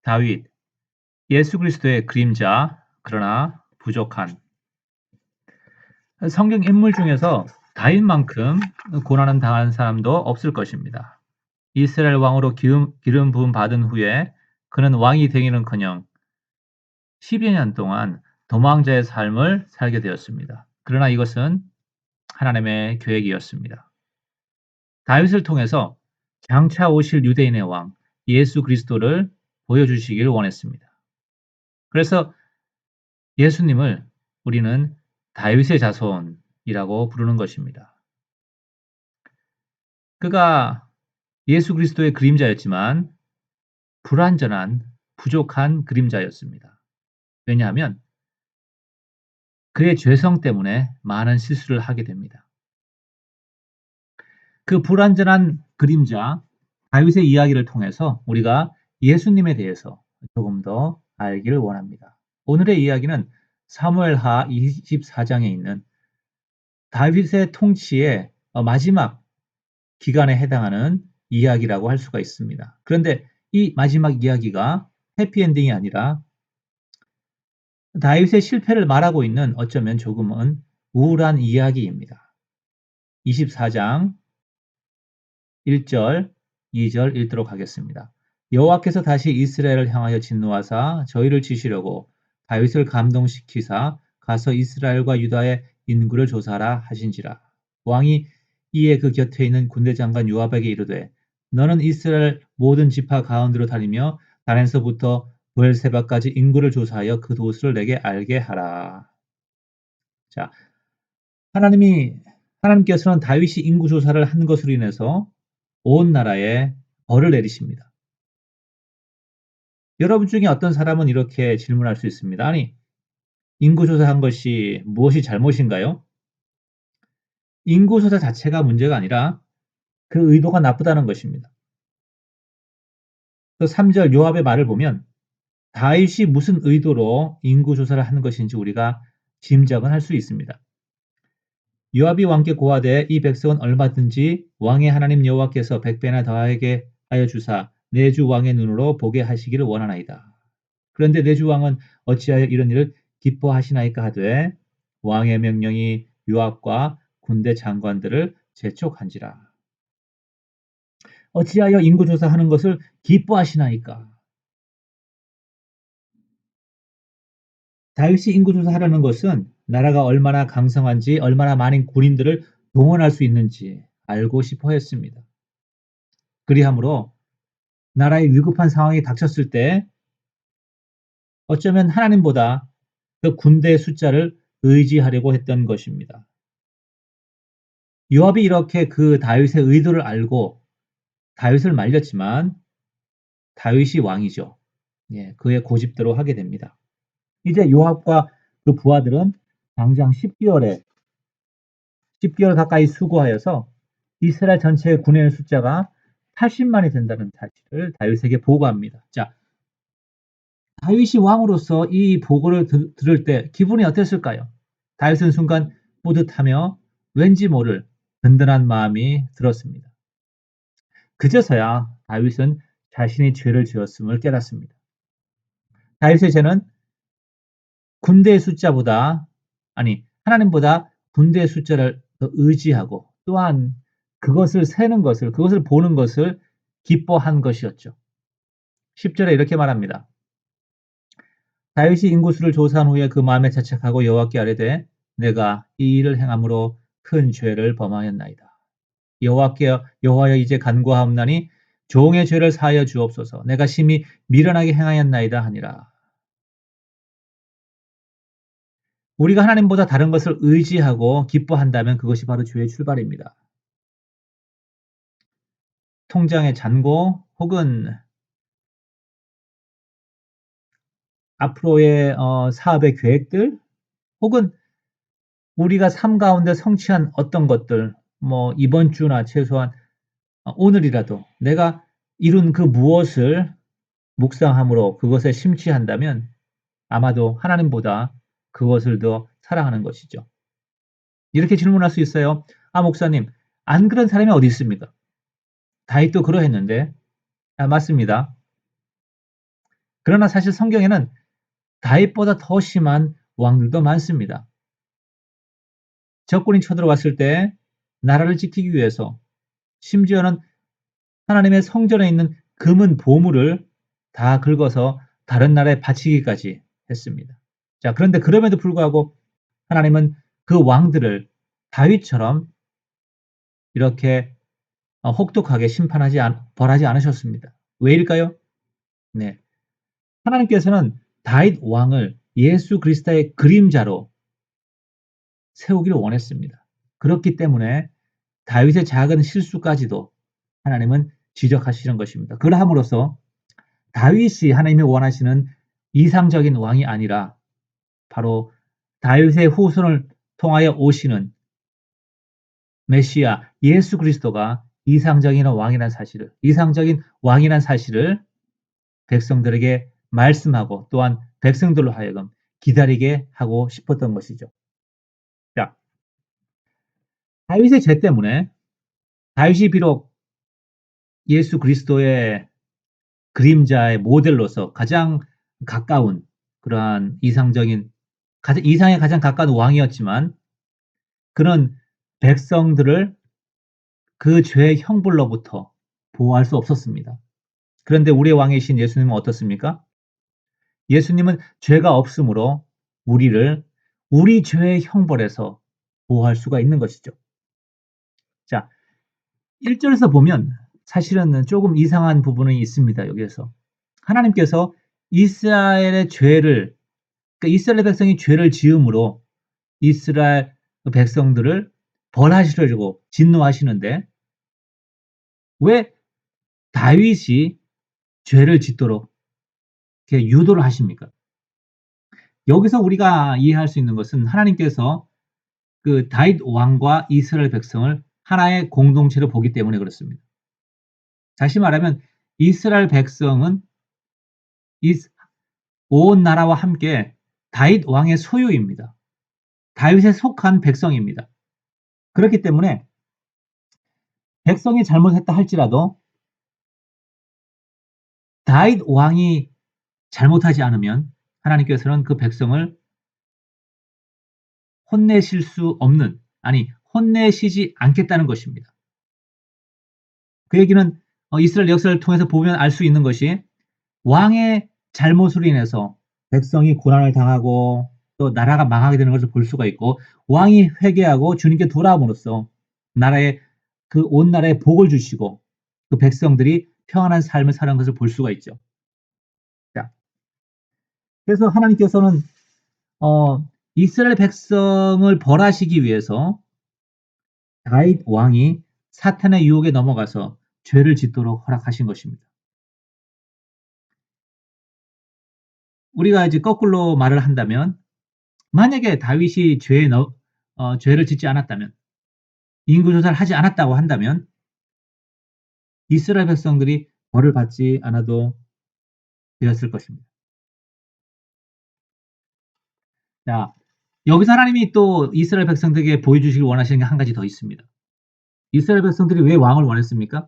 다윗, 예수 그리스도의 그림자, 그러나 부족한. 성경 인물 중에서 다윗만큼 고난을 당한 사람도 없을 것입니다. 이스라엘 왕으로 기름 부음 받은 후에 그는 왕이 되기는커녕 10여 년 동안 도망자의 삶을 살게 되었습니다. 그러나 이것은 하나님의 계획이었습니다. 다윗을 통해서 장차 오실 유대인의 왕 예수 그리스도를 보여주시길 원했습니다. 그래서 예수님을 우리는 다윗의 자손이라고 부르는 것입니다. 그가 예수 그리스도의 그림자였지만 불완전한 부족한 그림자였습니다. 왜냐하면 그의 죄성 때문에 많은 실수를 하게 됩니다. 그 불완전한 그림자 다윗의 이야기를 통해서 우리가 예수님에 대해서 조금 더 알기를 원합니다. 오늘의 이야기는 사무엘하 24장에 있는 다윗의 통치의 마지막 기간에 해당하는 이야기라고 할 수가 있습니다. 그런데 이 마지막 이야기가 해피엔딩이 아니라 다윗의 실패를 말하고 있는 어쩌면 조금은 우울한 이야기입니다. 24장 1절, 2절 읽도록 하겠습니다. 여호와께서 다시 이스라엘을 향하여 진노하사 저희를 치시려고 다윗을 감동시키사 가서 이스라엘과 유다의 인구를 조사하라 하신지라. 왕이 이에 그 곁에 있는 군대 장관 요압에게 이르되 너는 이스라엘 모든 지파 가운데로 다니며 단에서부터 브엘세바까지 인구를 조사하여 그 도수를 내게 알게 하라. 자, 하나님께서는 다윗이 인구 조사를 한 것으로 인해서 온 나라에 벌을 내리십니다. 여러분 중에 어떤 사람은 이렇게 질문할 수 있습니다. 아니, 인구 조사한 것이 무엇이 잘못인가요? 인구 조사 자체가 문제가 아니라 그 의도가 나쁘다는 것입니다. 그 3절 요압의 말을 보면 다윗이 무슨 의도로 인구 조사를 하는 것인지 우리가 짐작은 할 수 있습니다. 요압이 왕께 고하되 이 백성은 얼마든지 왕의 하나님 여호와께서 100배나 더하게 하여 주사 내 주 왕의 눈으로 보게 하시기를 원하나이다. 그런데 내 주 왕은 어찌하여 이런 일을 기뻐하시나이까 하되 왕의 명령이 요압과 군대 장관들을 재촉한지라. 어찌하여 인구조사하는 것을 기뻐하시나이까. 다윗이 인구조사하려는 것은 나라가 얼마나 강성한지 얼마나 많은 군인들을 동원할 수 있는지 알고 싶어 했습니다. 그리하므로 나라의 위급한 상황이 닥쳤을 때 어쩌면 하나님보다 그 군대의 숫자를 의지하려고 했던 것입니다. 요압이 이렇게 그 다윗의 의도를 알고 다윗을 말렸지만 다윗이 왕이죠. 예, 그의 고집대로 하게 됩니다. 이제 요압과 그 부하들은 당장 10개월 가까이 수고하여서 이스라엘 전체의 군인의 숫자가 80만이 된다는 사실을 다윗에게 보고합니다. 자, 다윗이 왕으로서 이 보고를 들을 때 기분이 어땠을까요? 다윗은 순간 뿌듯하며 왠지 모를 든든한 마음이 들었습니다. 그제서야 다윗은 자신이 죄를 지었음을 깨닫습니다. 다윗의 죄는 군대의 숫자보다 하나님보다 군대의 숫자를 더 의지하고 또한 그것을 세는 것을 그것을 보는 것을 기뻐한 것이었죠. 10절에 이렇게 말합니다. 다윗이 인구수를 조사한 후에 그 마음에 자책하고 여호와께 아뢰되 내가 이 일을 행함으로 큰 죄를 범하였나이다. 여호와여 이제 간구하옵나니 종의 죄를 사하여 주옵소서. 내가 심히 미련하게 행하였나이다 하니라. 우리가 하나님보다 다른 것을 의지하고 기뻐한다면 그것이 바로 죄의 출발입니다. 통장의 잔고 혹은 앞으로의 사업의 계획들 혹은 우리가 삶 가운데 성취한 어떤 것들 이번 주나 최소한 오늘이라도 내가 이룬 그 무엇을 묵상함으로 그것에 심취한다면 아마도 하나님보다 그것을 더 사랑하는 것이죠. 이렇게 질문할 수 있어요. 목사님, 안 그런 사람이 어디 있습니까? 다윗도 그러했는데 맞습니다. 그러나 사실 성경에는 다윗보다 더 심한 왕들도 많습니다. 적군이 쳐들어왔을 때 나라를 지키기 위해서 심지어는 하나님의 성전에 있는 금은 보물을 다 긁어서 다른 나라에 바치기까지 했습니다. 자, 그런데 그럼에도 불구하고 하나님은 그 왕들을 다윗처럼 이렇게 혹독하게 벌하지 않으셨습니다. 왜일까요? 네. 하나님께서는 다윗 왕을 예수 그리스도의 그림자로 세우기를 원했습니다. 그렇기 때문에 다윗의 작은 실수까지도 하나님은 지적하시는 것입니다. 그러함으로써 다윗이 하나님이 원하시는 이상적인 왕이 아니라 바로 다윗의 후손을 통하여 오시는 메시아 예수 그리스도가 이상적인 왕이라는 사실을 백성들에게 말씀하고 또한 백성들로 하여금 기다리게 하고 싶었던 것이죠. 자, 다윗의 죄 때문에 다윗이 비록 예수 그리스도의 그림자의 모델로서 가장 가까운 그러한 이상에 가장 가까운 왕이었지만 그는 백성들을 그 죄의 형벌로부터 보호할 수 없었습니다. 그런데 우리의 왕이신 예수님은 어떻습니까? 예수님은 죄가 없으므로 우리 죄의 형벌에서 보호할 수가 있는 것이죠. 자, 1절에서 보면 사실은 조금 이상한 부분이 있습니다. 여기에서 하나님께서 이스라엘의 죄를 그러니까 이스라엘 백성이 죄를 지음으로 이스라엘 백성들을 벌하시려고 진노하시는데 왜 다윗이 죄를 짓도록 이렇게 유도를 하십니까? 여기서 우리가 이해할 수 있는 것은 하나님께서 그 다윗 왕과 이스라엘 백성을 하나의 공동체로 보기 때문에 그렇습니다. 다시 말하면 이스라엘 백성은 온 나라와 함께 다윗 왕의 소유입니다. 다윗에 속한 백성입니다. 그렇기 때문에 백성이 잘못했다 할지라도 다윗 왕이 잘못하지 않으면 하나님께서는 그 백성을 혼내시지 않겠다는 것입니다. 그 얘기는 이스라엘 역사를 통해서 보면 알 수 있는 것이 왕의 잘못으로 인해서 백성이 고난을 당하고 또 나라가 망하게 되는 것을 볼 수가 있고 왕이 회개하고 주님께 돌아옴으로써 온 나라에 복을 주시고 그 백성들이 평안한 삶을 사는 것을 볼 수가 있죠. 자, 그래서 하나님께서는 이스라엘 백성을 벌하시기 위해서 다윗 왕이 사탄의 유혹에 넘어가서 죄를 짓도록 허락하신 것입니다. 우리가 이제 거꾸로 말을 한다면 만약에 다윗이 죄를 짓지 않았다면 인구조사를 하지 않았다고 한다면 이스라엘 백성들이 벌을 받지 않아도 되었을 것입니다. 자, 여기서 하나님이 또 이스라엘 백성들에게 보여주시길 원하시는 게 한 가지 더 있습니다. 이스라엘 백성들이 왜 왕을 원했습니까?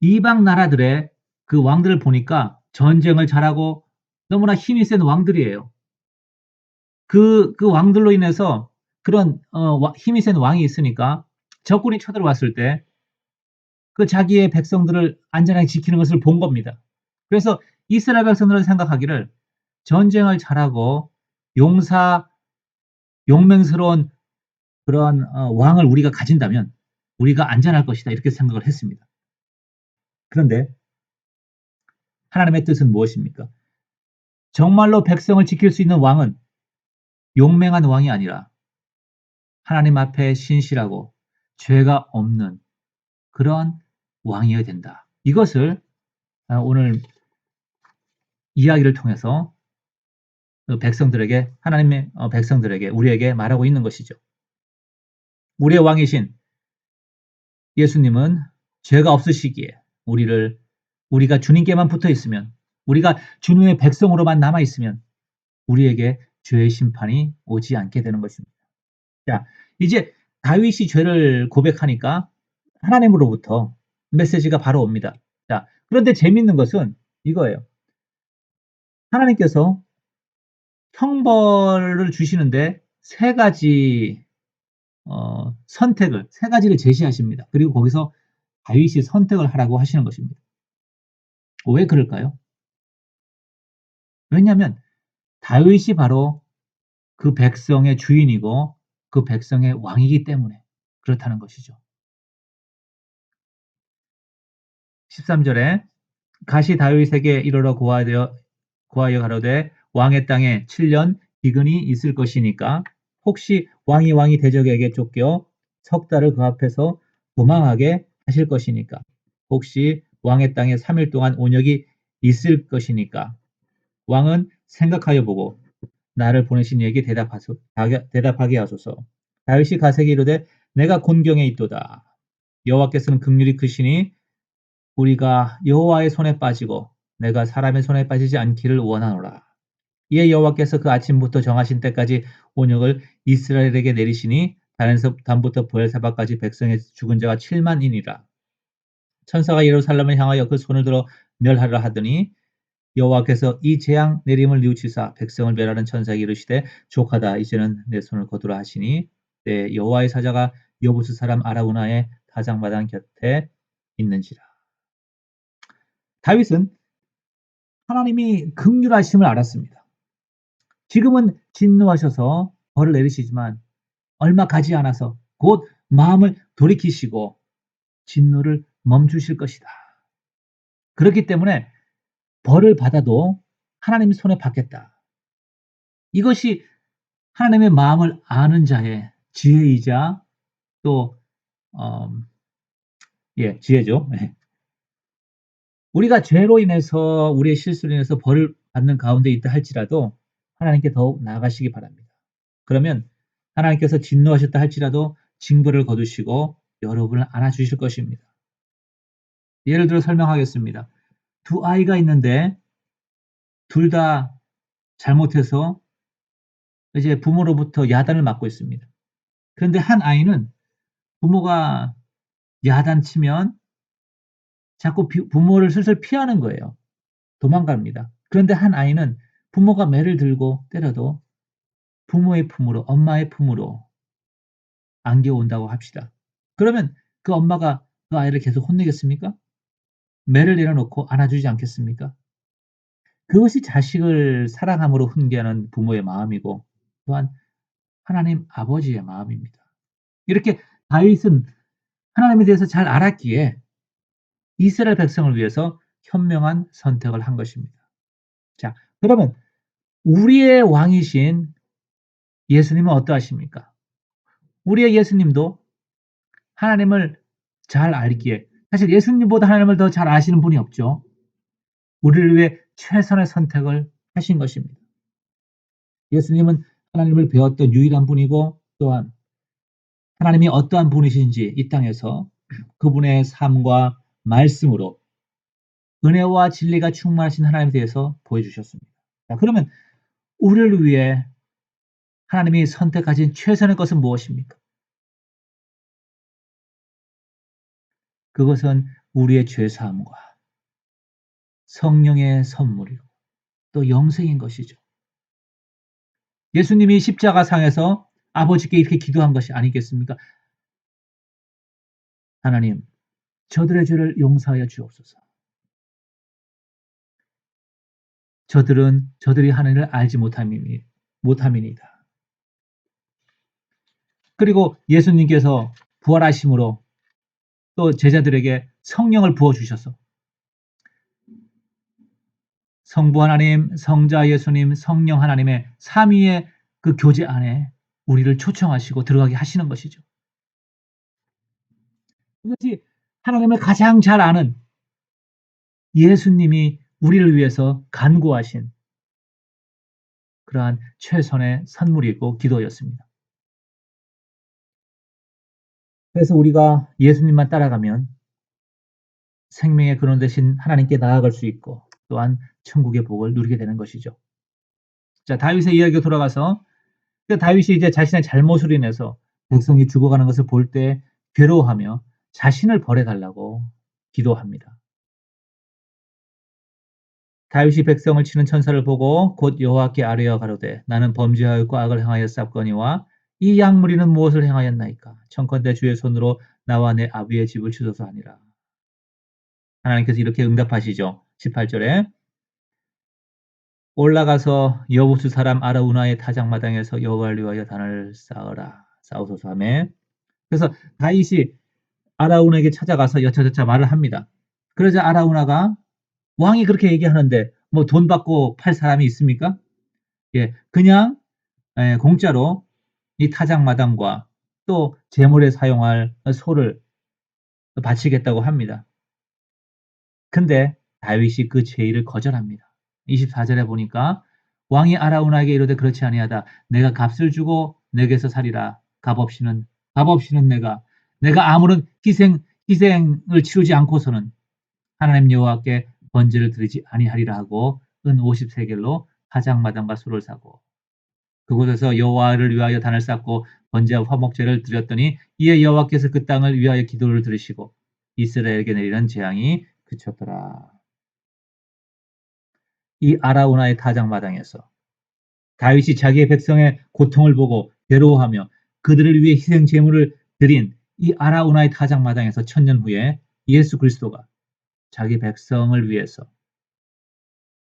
이방 나라들의 그 왕들을 보니까 전쟁을 잘하고 너무나 힘이 센 왕들이에요. 그 왕들로 인해서 그런 힘이 센 왕이 있으니까 적군이 쳐들어왔을 때 그 자기의 백성들을 안전하게 지키는 것을 본 겁니다. 그래서 이스라엘 백성들은 생각하기를 전쟁을 잘하고 용맹스러운 그런 왕을 우리가 가진다면 우리가 안전할 것이다 이렇게 생각을 했습니다. 그런데 하나님의 뜻은 무엇입니까? 정말로 백성을 지킬 수 있는 왕은 용맹한 왕이 아니라 하나님 앞에 신실하고 죄가 없는 그런 왕이어야 된다. 이것을 오늘 이야기를 통해서 하나님의 백성들에게 우리에게 말하고 있는 것이죠. 우리의 왕이신 예수님은 죄가 없으시기에 우리가 주님께만 붙어 있으면 우리가 주님의 백성으로만 남아 있으면 우리에게 죄의 심판이 오지 않게 되는 것입니다. 자, 이제 다윗이 죄를 고백하니까 하나님으로부터 메시지가 바로 옵니다. 자, 그런데 재밌는 것은 이거예요. 하나님께서 형벌을 주시는데 세 가지 선택을 세 가지를 제시하십니다. 그리고 거기서 다윗이 선택을 하라고 하시는 것입니다. 왜 그럴까요? 왜냐하면 다윗이 바로 그 백성의 주인이고 그 백성의 왕이기 때문에 그렇다는 것이죠. 13절에 가시 다윗에게 이르러 고하여 가로되 왕의 땅에 7년 기근이 있을 것이니까 혹시 왕이 대적에게 쫓겨 석 달을 그 앞에서 도망하게 하실 것이니까 혹시 왕의 땅에 3일 동안 온역이 있을 것이니까 왕은 생각하여 보고 나를 보내신 이에게 대답하게 하소서. 다윗이 가세게 이르되 내가 곤경에 있도다. 여호와께서는 긍휼이 크시니 우리가 여호와의 손에 빠지고 내가 사람의 손에 빠지지 않기를 원하노라. 이에 여호와께서 그 아침부터 정하신 때까지 온역을 이스라엘에게 내리시니 단부터 부엘세바까지 백성의 죽은 자가 7만이니라. 천사가 예루살렘을 향하여 그 손을 들어 멸하려 하더니 여호와께서 이 재앙 내림을 뉘우치사 백성을 멸하는 천사에게 이르시되 족하다 이제는 내 손을 거두라 하시니 때 여호와의 사자가 여부스 사람 아라우나의 타작마당 곁에 있는지라. 다윗은 하나님이 긍휼하심을 알았습니다. 지금은 진노하셔서 벌을 내리시지만 얼마 가지 않아서 곧 마음을 돌이키시고 진노를 멈추실 것이다. 그렇기 때문에 벌을 받아도 하나님 손에 받겠다. 이것이 하나님의 마음을 아는 자의 지혜이자 또 지혜죠. 우리가 죄로 인해서 우리의 실수로 인해서 벌을 받는 가운데 있다 할지라도 하나님께 더욱 나아가시기 바랍니다. 그러면 하나님께서 진노하셨다 할지라도 징벌을 거두시고 여러분을 안아주실 것입니다. 예를 들어 설명하겠습니다. 두 아이가 있는데 둘 다 잘못해서 이제 부모로부터 야단을 맞고 있습니다. 그런데 한 아이는 부모가 야단치면 자꾸 부모를 슬슬 피하는 거예요. 도망갑니다. 그런데 한 아이는 부모가 매를 들고 때려도 부모의 품으로, 엄마의 품으로 안겨온다고 합시다. 그러면 그 엄마가 그 아이를 계속 혼내겠습니까? 매를 내려놓고 안아주지 않겠습니까? 그것이 자식을 사랑함으로 훈계하는 부모의 마음이고 또한 하나님 아버지의 마음입니다. 이렇게 다윗은 하나님에 대해서 잘 알았기에 이스라엘 백성을 위해서 현명한 선택을 한 것입니다. 자, 그러면 우리의 왕이신 예수님은 어떠하십니까? 우리의 예수님도 하나님을 잘 알기에 사실 예수님보다 하나님을 더 잘 아시는 분이 없죠. 우리를 위해 최선의 선택을 하신 것입니다. 예수님은 하나님을 배웠던 유일한 분이고 또한 하나님이 어떠한 분이신지 이 땅에서 그분의 삶과 말씀으로 은혜와 진리가 충만하신 하나님에 대해서 보여주셨습니다. 자, 그러면 우리를 위해 하나님이 선택하신 최선의 것은 무엇입니까? 그것은 우리의 죄사함과 성령의 선물이고 또 영생인 것이죠. 예수님이 십자가상에서 아버지께 이렇게 기도한 것이 아니겠습니까? 하나님, 저들의 죄를 용서하여 주옵소서. 저들이 하나님을 알지 못함이니이다. 그리고 예수님께서 부활하심으로 또 제자들에게 성령을 부어주셔서 성부 하나님, 성자 예수님, 성령 하나님의 삼위의 그 교제 안에 우리를 초청하시고 들어가게 하시는 것이죠. 이것이 하나님을 가장 잘 아는 예수님이 우리를 위해서 간구하신 그러한 최선의 선물이고 기도였습니다. 그래서 우리가 예수님만 따라가면 생명의 근원 되신 하나님께 나아갈 수 있고 또한 천국의 복을 누리게 되는 것이죠. 자, 다윗의 이야기로 돌아가서 다윗이 이제 자신의 잘못으로 인해서 백성이 죽어가는 것을 볼 때 괴로워하며 자신을 벌해달라고 기도합니다. 다윗이 백성을 치는 천사를 보고 곧 여호와께 아뢰어 가로되 나는 범죄하였고 악을 행하여 쌉거니와 이 양무리는 무엇을 행하였나이까 청컨대 주의 손으로 나와 내 아비의 집을 치소서 하니라. 하나님께서 이렇게 응답하시죠. 18절에 올라가서 여부수 사람 아라우나의 타작마당에서 여호와를 위하여 단을 쌓으라. 싸우소서 하매 그래서 다윗이 아라우나에게 찾아가서 여차저차 말을 합니다. 그러자 아라우나가 왕이 그렇게 얘기하는데 뭐 돈 받고 팔 사람이 있습니까? 예, 그냥 공짜로 이 타작마당과 또 제물에 사용할 소를 바치겠다고 합니다. 근데 다윗이 그 제의를 거절합니다. 24절에 보니까 왕이 아라우나에게 이르되 그렇지 아니하다. 내가 값을 주고 내게서 살리라. 값 없이는 내가 아무런 희생을 치르지 않고서는 하나님 여호와께 번제를 드리지 아니하리라 하고 은 50세겔로 타작마당과 소를 사고 그곳에서 여호와를 위하여 단을 쌓고 번제와 화목제를 드렸더니 이에 여호와께서 그 땅을 위하여 기도를 들으시고 이스라엘에게 내리는 재앙이 그쳤더라. 이 아라우나의 타작마당에서 다윗이 자기의 백성의 고통을 보고 괴로워하며 그들을 위해 희생 제물을 드린 이 아라우나의 타작마당에서 천년 후에 예수 그리스도가 자기 백성을 위해서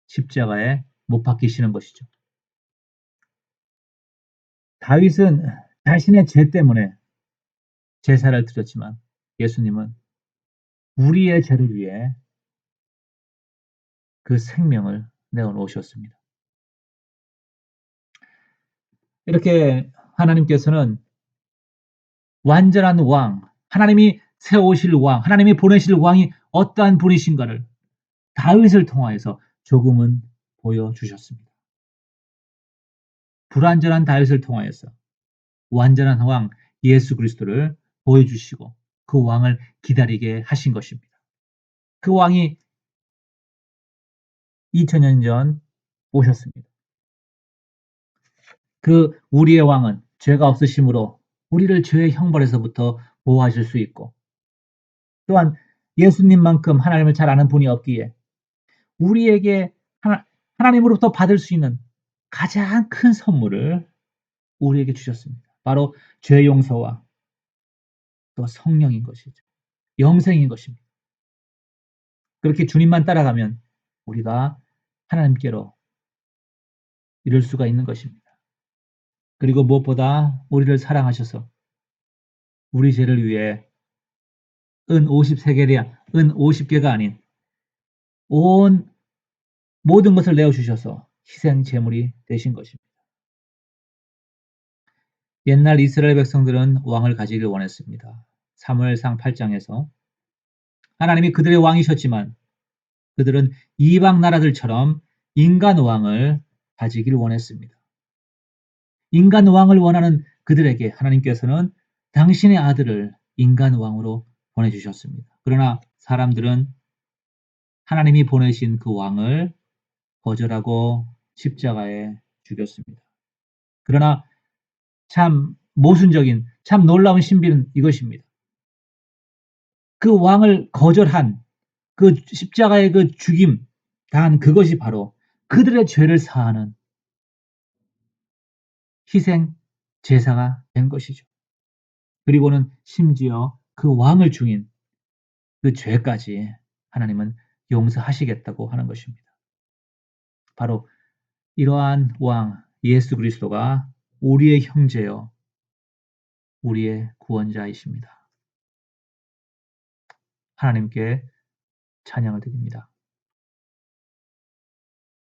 십자가에 못 박히시는 것이죠. 다윗은 자신의 죄 때문에 제사를 드렸지만 예수님은 우리의 죄를 위해 그 생명을 내어놓으셨습니다. 이렇게 하나님께서는 완전한 왕, 하나님이 세우실 왕, 하나님이 보내실 왕이 어떠한 분이신가를 다윗을 통하여서 조금은 보여주셨습니다. 불완전한 다윗을 통하여서 완전한 왕 예수 그리스도를 보여주시고 그 왕을 기다리게 하신 것입니다. 그 왕이 2000년 전 오셨습니다. 그 우리의 왕은 죄가 없으심으로 우리를 죄의 형벌에서부터 보호하실 수 있고 또한 예수님만큼 하나님을 잘 아는 분이 없기에 우리에게 하나님으로부터 받을 수 있는 가장 큰 선물을 우리에게 주셨습니다. 바로 죄 용서와 또 성령인 것이죠. 영생인 것입니다. 그렇게 주님만 따라가면 우리가 하나님께로 이룰 수가 있는 것입니다. 그리고 무엇보다 우리를 사랑하셔서 우리 죄를 위해 은 50세겔이야. 은 50개가 아닌 온 모든 것을 내어주셔서 희생 제물이 되신 것입니다. 옛날 이스라엘 백성들은 왕을 가지길 원했습니다. 사무엘상 8장에서 하나님이 그들의 왕이셨지만 그들은 이방 나라들처럼 인간 왕을 가지길 원했습니다. 인간 왕을 원하는 그들에게 하나님께서는 당신의 아들을 인간 왕으로 보내주셨습니다. 그러나 사람들은 하나님이 보내신 그 왕을 거절하고 십자가에 죽였습니다. 그러나 참 모순적인, 참 놀라운 신비는 이것입니다. 그 왕을 거절한 그 십자가의 그 죽임, 단 그것이 바로 그들의 죄를 사하는 희생 제사가 된 것이죠. 그리고는 심지어 그 왕을 죽인 그 죄까지 하나님은 용서하시겠다고 하는 것입니다. 바로 이러한 왕 예수 그리스도가 우리의 형제요 우리의 구원자이십니다. 하나님께 찬양을 드립니다.